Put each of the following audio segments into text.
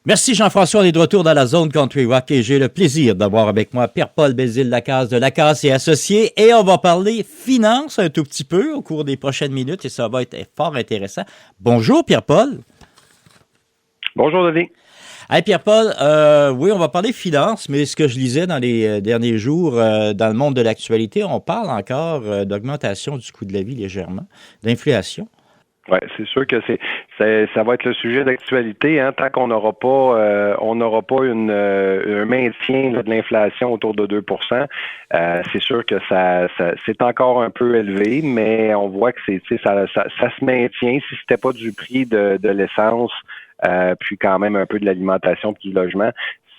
Merci Jean-François, on est de retour dans la zone Country Rock et j'ai le plaisir d'avoir avec moi Pierre-Paul Bézile-Lacasse de Lacasse et Associés et on va parler finances un tout petit peu au cours des prochaines minutes et ça va être fort intéressant. Bonjour Pierre-Paul. Bonjour Denis. Hey Pierre-Paul, oui, on va parler finances, mais ce que je lisais dans les derniers jours dans le monde de l'actualité, on parle encore d'augmentation du coût de la vie légèrement, d'inflation. Oui, c'est sûr que ça va être le sujet d'actualité, hein, tant qu'on n'aura pas un maintien là, de l'inflation autour de 2 c'est sûr que ça c'est encore un peu élevé, mais on voit que ça se maintient si c'était pas du prix de l'essence, puis quand même un peu de l'alimentation puis du logement.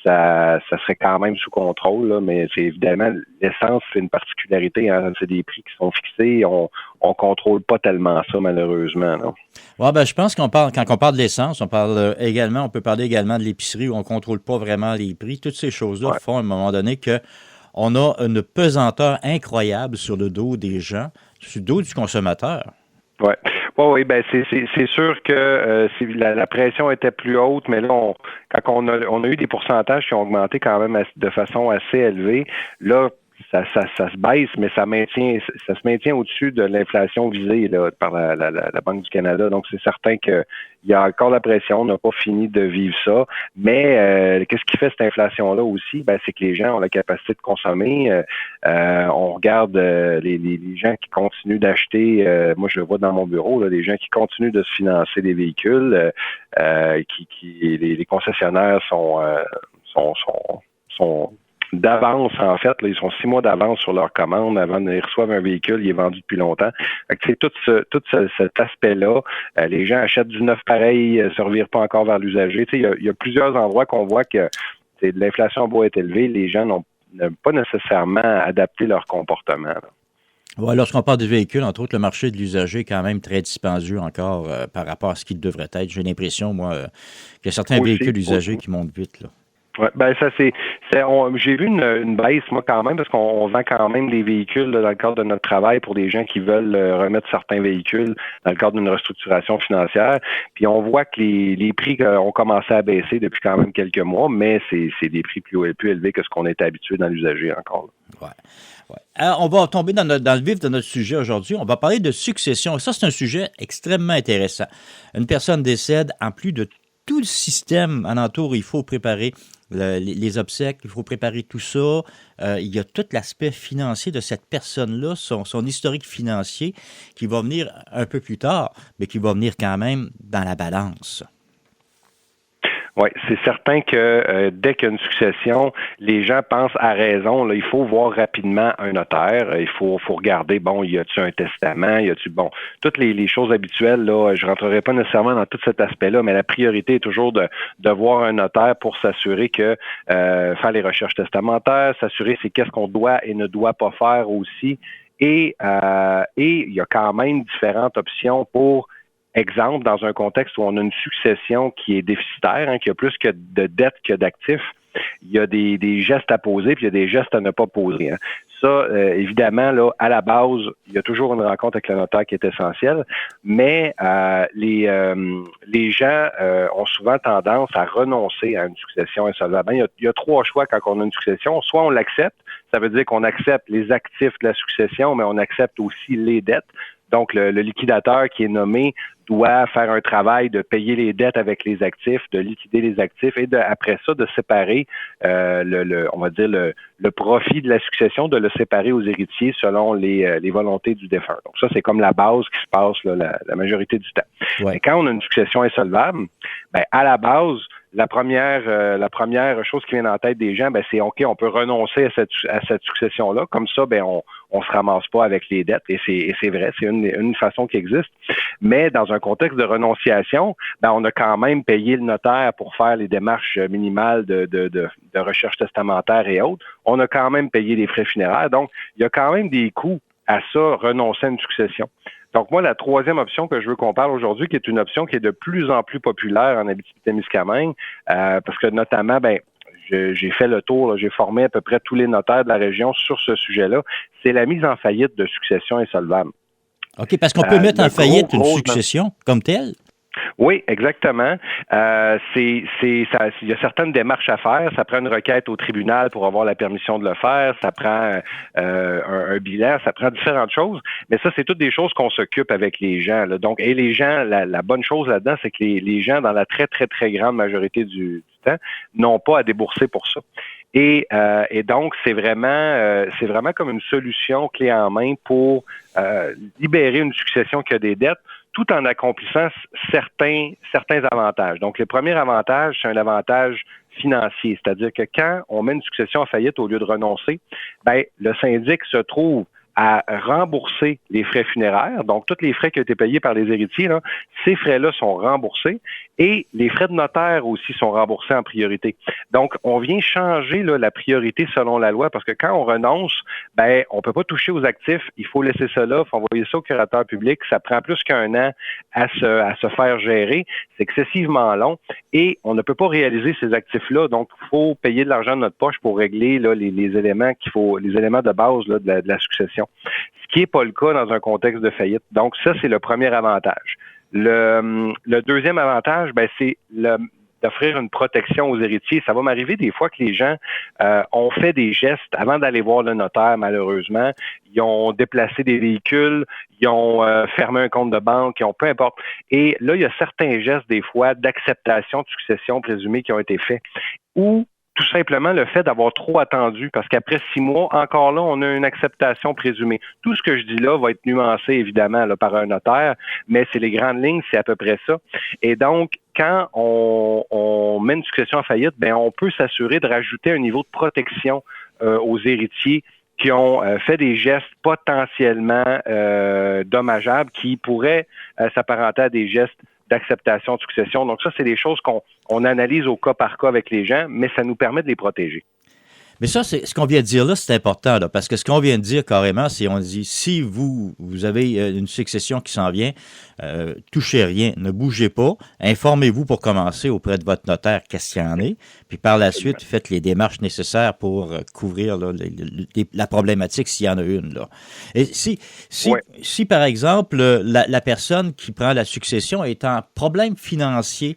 Ça serait quand même sous contrôle, là, mais c'est évidemment, l'essence, c'est une particularité, hein, c'est des prix qui sont fixés, on contrôle pas tellement ça, malheureusement. Ouais, ben, je pense quand on parle de l'essence, on peut parler également de l'épicerie où on contrôle pas vraiment les prix. Toutes ces choses-là font à un moment donné que on a une pesanteur incroyable sur le dos des gens, sur le dos du consommateur. Oui, ben c'est sûr que la pression était plus haute, mais là, quand on a eu des pourcentages qui ont augmenté quand même de façon assez élevée, là, ça se baisse, mais ça se maintient au-dessus de l'inflation visée là, par la Banque du Canada. Donc, c'est certain qu'il y a encore la pression, on n'a pas fini de vivre ça. Mais qu'est-ce qui fait cette inflation-là aussi? Ben, c'est que les gens ont la capacité de consommer. On regarde les gens qui continuent d'acheter, moi je le vois dans mon bureau, là, les gens qui continuent de se financer des véhicules, les concessionnaires sont d'avance, en fait. Là, ils sont 6 mois d'avance sur leur commande avant qu'ils reçoivent un véhicule, il est vendu depuis longtemps. C'est tout cet aspect-là. Les gens achètent du neuf pareil, ne se revirent pas encore vers l'usager. Il y a plusieurs endroits qu'on voit que l'inflation a beau être élevée, les gens n'ont pas nécessairement adapté leur comportement. Ouais, lorsqu'on parle de véhicules, entre autres, le marché de l'usager est quand même très dispendieux encore par rapport à ce qu'il devrait être. J'ai l'impression, moi, qu'il y a certains véhicules usagés qui montent vite, là. Ouais, ben ça j'ai vu une baisse moi quand même parce qu'on vend quand même des véhicules là, dans le cadre de notre travail pour des gens qui veulent remettre certains véhicules dans le cadre d'une restructuration financière. Puis on voit que les prix ont commencé à baisser depuis quand même quelques mois, mais c'est des prix plus élevés que ce qu'on était habitué dans l'usager encore. Ouais. Ouais. Alors, on va tomber dans le vif de notre sujet aujourd'hui. On va parler de succession. Ça, c'est un sujet extrêmement intéressant. Une personne décède, en plus de tout le système alentour, il faut préparer les obsèques, il faut préparer tout ça. Il y a tout l'aspect financier de cette personne-là, son historique financier, qui va venir un peu plus tard, mais qui va venir quand même dans la balance. Oui, c'est certain que dès qu'il y a une succession, les gens pensent à raison. Là, il faut voir rapidement un notaire. Il faut regarder, bon, y a-t-il un testament, y a-t-il, bon, toutes les choses habituelles. Là, je rentrerai pas nécessairement dans tout cet aspect-là, mais la priorité est toujours de voir un notaire pour s'assurer que faire les recherches testamentaires, s'assurer c'est qu'est-ce qu'on doit et ne doit pas faire aussi. Et il y a quand même différentes options pour exemple, dans un contexte où on a une succession qui est déficitaire, hein, qui a plus que de dettes que d'actifs, il y a des gestes à poser puis il y a des gestes à ne pas poser. Hein. Ça, évidemment, là, à la base, il y a toujours une rencontre avec le notaire qui est essentielle, mais les gens ont souvent tendance à renoncer à une succession insolvable. Il y a 3 choix quand on a une succession. Soit on l'accepte, ça veut dire qu'on accepte les actifs de la succession, mais on accepte aussi les dettes. Donc, le liquidateur qui est nommé doit faire un travail de payer les dettes avec les actifs, de liquider les actifs et après ça, de séparer on va dire le profit de la succession, de le séparer aux héritiers selon les volontés du défunt. Donc ça, c'est comme la base qui se passe là, la majorité du temps. Ouais. Mais quand on a une succession insolvable, ben à la base, la première chose qui vient en tête des gens, ben c'est OK, on peut renoncer à cette succession-là. Comme ça, ben on se ramasse pas avec les dettes. Et c'est vrai, c'est une façon qui existe. Mais dans un contexte de renonciation, ben on a quand même payé le notaire pour faire les démarches minimales de recherche testamentaire et autres. On a quand même payé les frais funéraires. Donc, il y a quand même des coûts à ça, renoncer à une succession. Donc, moi, la troisième option que je veux qu'on parle aujourd'hui, qui est une option qui est de plus en plus populaire en Abitibi-Témiscamingue, parce que notamment, ben j'ai fait le tour, là, j'ai formé à peu près tous les notaires de la région sur ce sujet-là, c'est la mise en faillite de succession insolvable. OK, parce qu'on peut mettre en faillite une succession comme telle? Oui, exactement. Il y a certaines démarches à faire. Ça prend une requête au tribunal pour avoir la permission de le faire. Ça prend un bilan. Ça prend différentes choses. Mais ça, c'est toutes des choses qu'on s'occupe avec les gens, là. Donc, et les gens, la bonne chose là-dedans, c'est que les gens, dans la très, très, très grande majorité du temps, n'ont pas à débourser pour ça. Et donc, c'est vraiment comme une solution clé en main pour libérer une succession qui a des dettes, tout en accomplissant certains avantages. Donc, le premier avantage, c'est un avantage financier, c'est-à-dire que quand on met une succession en faillite au lieu de renoncer, ben le syndic se trouve à rembourser les frais funéraires, donc tous les frais qui ont été payés par les héritiers, là, ces frais-là sont remboursés et les frais de notaire aussi sont remboursés en priorité. Donc, on vient changer là, la priorité selon la loi parce que quand on renonce, ben on peut pas toucher aux actifs, il faut laisser ça là, il faut envoyer ça au curateur public, ça prend plus qu'un an à se faire gérer, c'est excessivement long et on ne peut pas réaliser ces actifs-là, donc il faut payer de l'argent de notre poche pour régler là, les éléments les éléments de base là, de la succession. Ce qui n'est pas le cas dans un contexte de faillite. Donc, ça, c'est le premier avantage. Le deuxième avantage, ben, c'est d'offrir une protection aux héritiers. Ça va m'arriver des fois que les gens ont fait des gestes avant d'aller voir le notaire, malheureusement. Ils ont déplacé des véhicules, ils ont fermé un compte de banque, peu importe. Et là, il y a certains gestes, des fois, d'acceptation de succession présumée qui ont été faits. Ou tout simplement le fait d'avoir trop attendu, parce qu'après 6 mois, encore là, on a une acceptation présumée. Tout ce que je dis là va être nuancé, évidemment, là, par un notaire, mais c'est les grandes lignes, c'est à peu près ça. Et donc, quand on met une succession en faillite, ben on peut s'assurer de rajouter un niveau de protection aux héritiers qui ont fait des gestes potentiellement dommageables qui pourraient s'apparenter à des gestes d'acceptation de succession. Donc ça, c'est des choses qu'on analyse au cas par cas avec les gens, mais ça nous permet de les protéger. Mais ça, c'est ce qu'on vient de dire là, c'est important, là, parce que ce qu'on vient de dire carrément, c'est on dit si vous avez une succession qui s'en vient, touchez rien, ne bougez pas, informez-vous pour commencer auprès de votre notaire qu'est-ce qu'il y en est, puis par la suite, faites les démarches nécessaires pour couvrir là, la problématique s'il y en a une. Là. Et si par exemple, la personne qui prend la succession est en problème financier,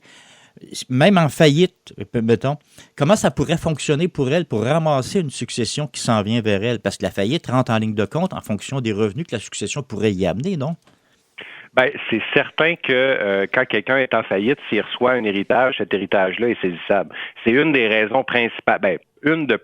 même en faillite, mettons, comment ça pourrait fonctionner pour elle pour ramasser une succession qui s'en vient vers elle? Parce que la faillite rentre en ligne de compte en fonction des revenus que la succession pourrait y amener, non? Ben, c'est certain que quand quelqu'un est en faillite, s'il reçoit un héritage, cet héritage-là est saisissable. C'est une des raisons principales, une de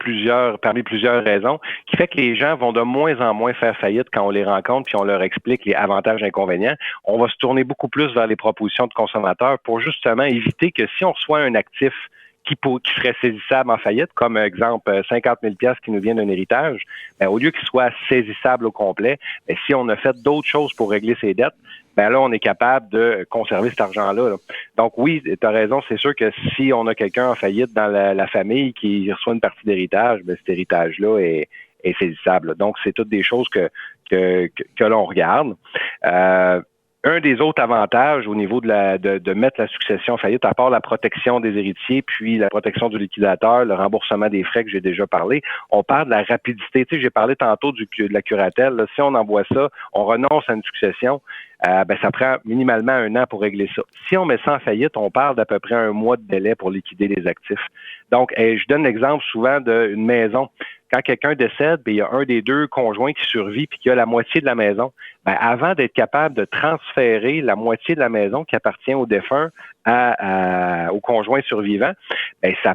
parmi plusieurs raisons, qui fait que les gens vont de moins en moins faire faillite quand on les rencontre puis on leur explique les avantages et inconvénients. On va se tourner beaucoup plus vers les propositions de consommateurs pour justement éviter que si on reçoit un actif qui serait saisissable en faillite, comme exemple 50 000 $ qui nous vient d'un héritage, ben, au lieu qu'il soit saisissable au complet, ben, si on a fait d'autres choses pour régler ses dettes, ben là, on est capable de conserver cet argent-là. Là. Donc oui, tu as raison, c'est sûr que si on a quelqu'un en faillite dans la famille qui reçoit une partie d'héritage, ben, cet héritage-là est saisissable. Donc, c'est toutes des choses que l'on regarde. Un des autres avantages au niveau de mettre la succession en faillite, à part la protection des héritiers, puis la protection du liquidateur, le remboursement des frais que j'ai déjà parlé, on parle de la rapidité. Tu sais, j'ai parlé tantôt de la curatelle. Là, si on envoie ça, on renonce à une succession, ben ça prend minimalement 1 an pour régler ça. Si on met ça en faillite, on parle d'à peu près 1 mois de délai pour liquider les actifs. Donc, je donne l'exemple souvent d'une maison. Quand quelqu'un décède, ben, il y a un des deux conjoints qui survit puis qui a la moitié de la maison. Ben, avant d'être capable de transférer la moitié de la maison qui appartient au défunt au conjoint survivant, ben, ça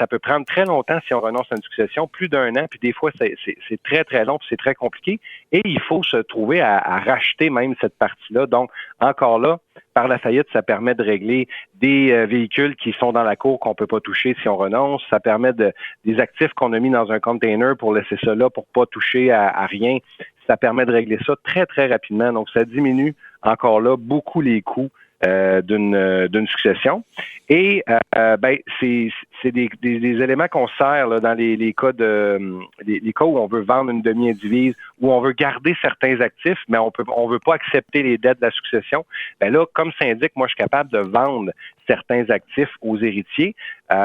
peut prendre très longtemps si on renonce à une succession, plus d'1 an, puis des fois c'est très très long, puis c'est très compliqué, et il faut se trouver à racheter même cette partie-là. Donc encore là, par la faillite, ça permet de régler des véhicules qui sont dans la cour qu'on peut pas toucher si on renonce. Ça permet des actifs qu'on a mis dans un container pour laisser ça là, pour pas toucher à rien. Ça permet de régler ça très, très rapidement. Donc, ça diminue encore là beaucoup les coûts d'une succession. Et ben, c'est des éléments qu'on sert là, dans les cas les cas où on veut vendre une demi-indivise, où on veut garder certains actifs, mais on veut pas accepter les dettes de la succession. Ben là, comme syndic, moi, je suis capable de vendre certains actifs aux héritiers.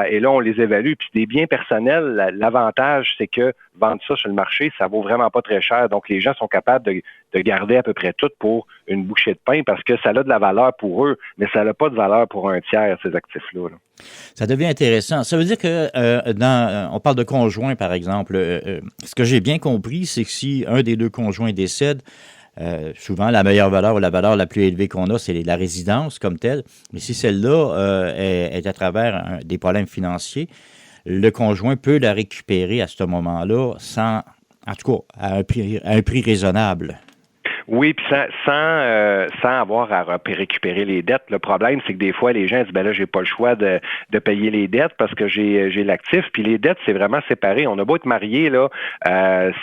Et là, on les évalue. Puis des biens personnels, l'avantage, c'est que vendre ça sur le marché, ça vaut vraiment pas très cher. Donc, les gens sont capables de garder à peu près tout pour une bouchée de pain parce que ça a de la valeur pour eux, mais ça n'a pas de valeur pour un tiers, ces actifs-là. Là. Ça devient intéressant. Ça veut dire que on parle de conjoints, par exemple. Ce que j'ai bien compris, c'est que si un des deux conjoints décède, souvent, la meilleure valeur ou la valeur la plus élevée qu'on a, c'est la résidence comme telle. Mais si celle-là est à travers des problèmes financiers, le conjoint peut la récupérer à ce moment-là en tout cas, à un prix raisonnable. Oui, puis sans avoir à récupérer les dettes. Le problème, c'est que des fois, les gens disent, ben là, j'ai pas le choix de payer les dettes parce que j'ai l'actif. Puis les dettes, c'est vraiment séparé. On a beau être marié, là,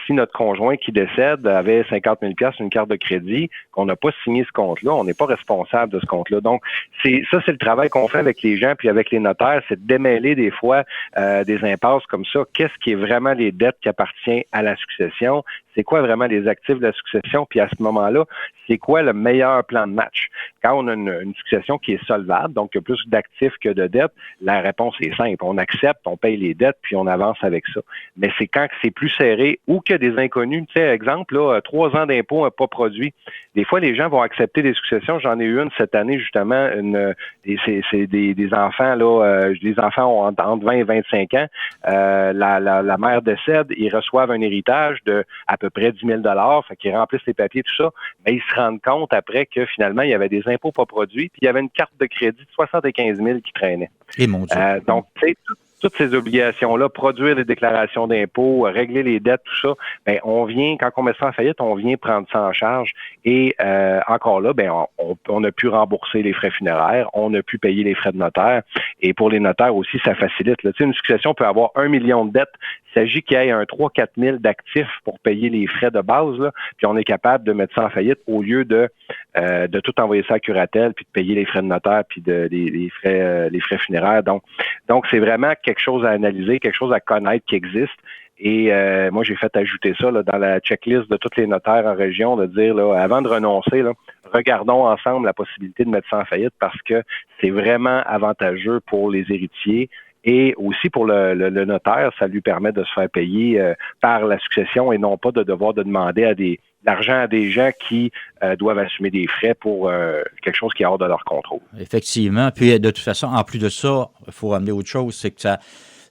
si notre conjoint qui décède avait 50 000 $ une carte de crédit, qu'on n'a pas signé ce compte-là, on n'est pas responsable de ce compte-là. Donc, c'est le travail qu'on fait avec les gens puis avec les notaires, c'est de démêler des fois des impasses comme ça. Qu'est-ce qui est vraiment les dettes qui appartiennent à la succession? C'est quoi vraiment les actifs de la succession? Puis à ce moment-là, c'est quoi le meilleur plan de match? Quand on a une succession qui est solvable, donc il y a plus d'actifs que de dettes, la réponse est simple. On accepte, on paye les dettes, puis on avance avec ça. Mais c'est quand c'est plus serré ou qu'il y a des inconnus. Tu sais, exemple, là, 3 ans d'impôts pas produits. Des fois, les gens vont accepter des successions. J'en ai eu une cette année, justement. C'est des enfants, là, les enfants ont entre 20 et 25 ans. La mère décède, ils reçoivent un héritage de à peu près 10 000 $, fait qu'ils remplissent les papiers, tout ça, mais ils se rendent compte après que finalement, il y avait des impôts pas produits, puis il y avait une carte de crédit de 75 000 qui traînait. Et mon Dieu. Donc, tu sais, toutes ces obligations-là, produire les déclarations d'impôts, régler les dettes, tout ça, ben on vient, quand on met ça en faillite, on vient prendre ça en charge. Et encore là, ben on a pu rembourser les frais funéraires, on a pu payer les frais de notaire. Et pour les notaires aussi, ça facilite. Là. Tu sais, une succession peut avoir 1 million de dettes. Il s'agit qu'il y ait un 3-4 000 d'actifs pour payer les frais de base, là, puis on est capable de mettre ça en faillite au lieu de tout envoyer ça à curatelle, puis de payer les frais de notaire, puis les frais funéraires. Donc c'est vraiment quelque chose à analyser, quelque chose à connaître qui existe. Et moi, j'ai fait ajouter ça là, dans la checklist de tous les notaires en région, de dire, là, avant de renoncer, là, regardons ensemble la possibilité de mettre ça en faillite parce que c'est vraiment avantageux pour les héritiers. Et aussi pour le notaire, ça lui permet de se faire payer par la succession et non pas de devoir de demander l'argent à des gens qui doivent assumer des frais pour quelque chose qui est hors de leur contrôle. Effectivement. Puis de toute façon, en plus de ça, il faut amener autre chose, c'est que ça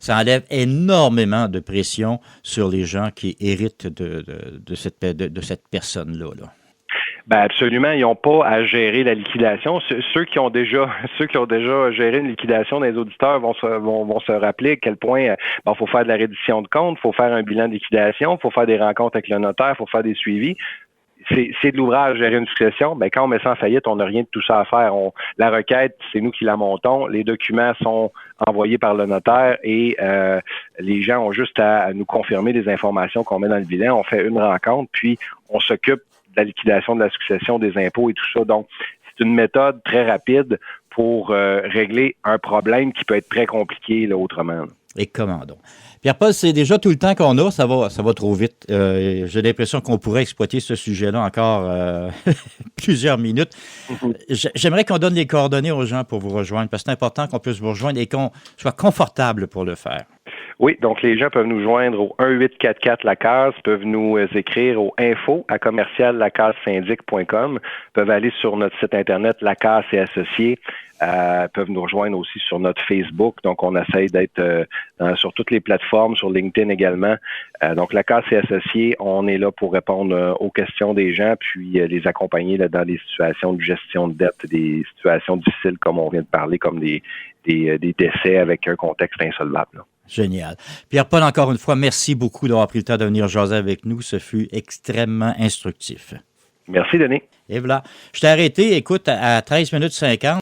enlève énormément de pression sur les gens qui héritent de cette personne-là. Là. Ben absolument, ils n'ont pas à gérer la liquidation. Ceux qui ont déjà géré une liquidation des auditeurs vont se rappeler à quel point faut faire de la reddition de compte, faut faire un bilan de liquidation, faut faire des rencontres avec le notaire, faut faire des suivis. C'est de l'ouvrage gérer une succession. Ben quand on met ça en faillite, on n'a rien de tout ça à faire. La requête, c'est nous qui la montons. Les documents sont envoyés par le notaire et les gens ont juste à nous confirmer les informations qu'on met dans le bilan. On fait une rencontre, puis on s'occupe de la liquidation de la succession, des impôts et tout ça. Donc, c'est une méthode très rapide pour régler un problème qui peut être très compliqué là, autrement. Et comment donc? Pierre-Paul, c'est déjà tout le temps qu'on a, ça va trop vite. J'ai l'impression qu'on pourrait exploiter ce sujet-là encore plusieurs minutes. J'aimerais qu'on donne les coordonnées aux gens pour vous rejoindre, parce que c'est important qu'on puisse vous rejoindre et qu'on soit confortable pour le faire. Oui, donc les gens peuvent nous joindre au 1-844-LACASE, peuvent nous écrire au info@commercial-lacasesyndic.com, peuvent aller sur notre site internet Lacase et Associés, peuvent nous rejoindre aussi sur notre Facebook. Donc, on essaye d'être sur toutes les plateformes, sur LinkedIn également. Donc, Lacase et Associés, on est là pour répondre aux questions des gens, puis les accompagner là, dans des situations de gestion de dette, des situations difficiles comme on vient de parler, comme des décès avec un contexte insolvable. Là. Génial. Pierre-Paul, encore une fois, merci beaucoup d'avoir pris le temps de venir jaser avec nous. Ce fut extrêmement instructif. Merci, Denis. Et voilà. Je t'ai arrêté, écoute, à 13 minutes 50.